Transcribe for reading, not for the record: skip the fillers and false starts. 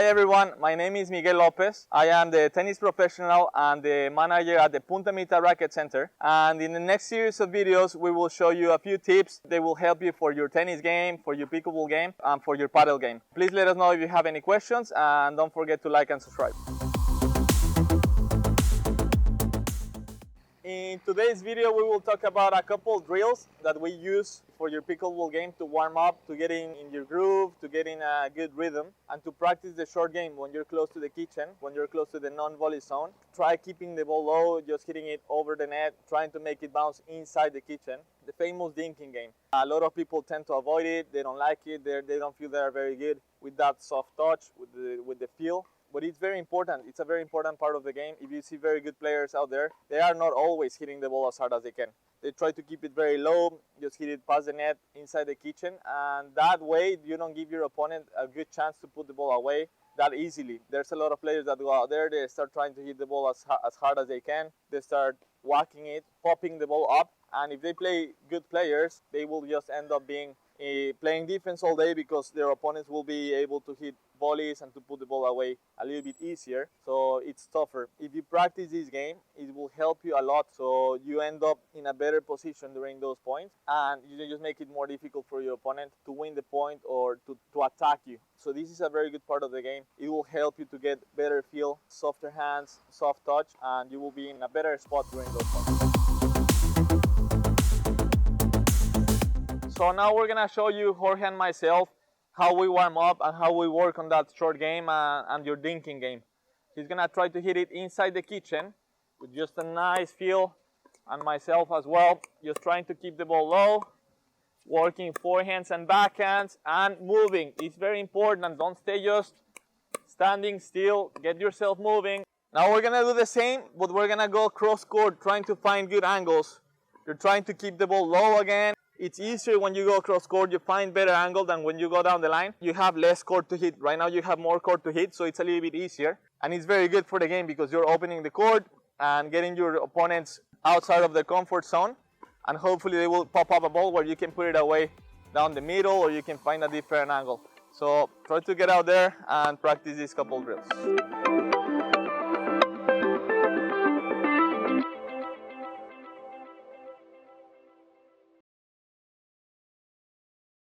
Hi everyone, my name is Miguel López. I am the tennis professional and the manager at the Punta Mita Racquet Center. And in the next series of videos, we will show you a few tips that will help you for your tennis game, for your pickleball game, and for your paddle game. Please let us know if you have any questions, and don't forget to like and subscribe. In today's video, we will talk about a couple drills that we use for your pickleball game to warm up, to get in your groove, to get in a good rhythm, and to practice the short game when you're close to the kitchen, when you're close to the non-volley zone. Try keeping the ball low, just hitting it over the net, trying to make it bounce inside the kitchen. The famous dinking game. A lot of people tend to avoid it, they don't like it, they don't feel they're very good with that soft touch, with the feel. But it's very important. It's a very important part of the game. If you see very good players out there, they are not always hitting the ball as hard as they can. They try to keep it very low, just hit it past the net inside the kitchen, and that way you don't give your opponent a good chance to put the ball away that easily. There's a lot of players that go out there, they start trying to hit the ball as hard as they can. They start whacking it, popping the ball up, and if they play good players, they will just end up being playing defense all day because their opponents will be able to hit volleys and to put the ball away a little bit easier. So it's tougher. If you practice this game, it will help you a lot. So you end up in a better position during those points, and you just make it more difficult for your opponent to win the point or to attack you. So this is a very good part of the game. It will help you to get better feel, softer hands, soft touch, and you will be in a better spot during those points. So now we're gonna show you, Jorge and myself, how we warm up and how we work on that short game and your dinking game. He's gonna try to hit it inside the kitchen with just a nice feel, and myself as well, just trying to keep the ball low, working forehands and backhands and moving. It's very important. Don't stay just standing still, get yourself moving. Now we're gonna do the same, but we're gonna go cross court, trying to find good angles. You're trying to keep the ball low again. It's easier when you go cross court, you find better angle than when you go down the line. You have less court to hit. Right now you have more court to hit, so it's a little bit easier. And it's very good for the game because you're opening the court and getting your opponents outside of their comfort zone. And hopefully they will pop up a ball where you can put it away down the middle, or you can find a different angle. So try to get out there and practice these couple drills.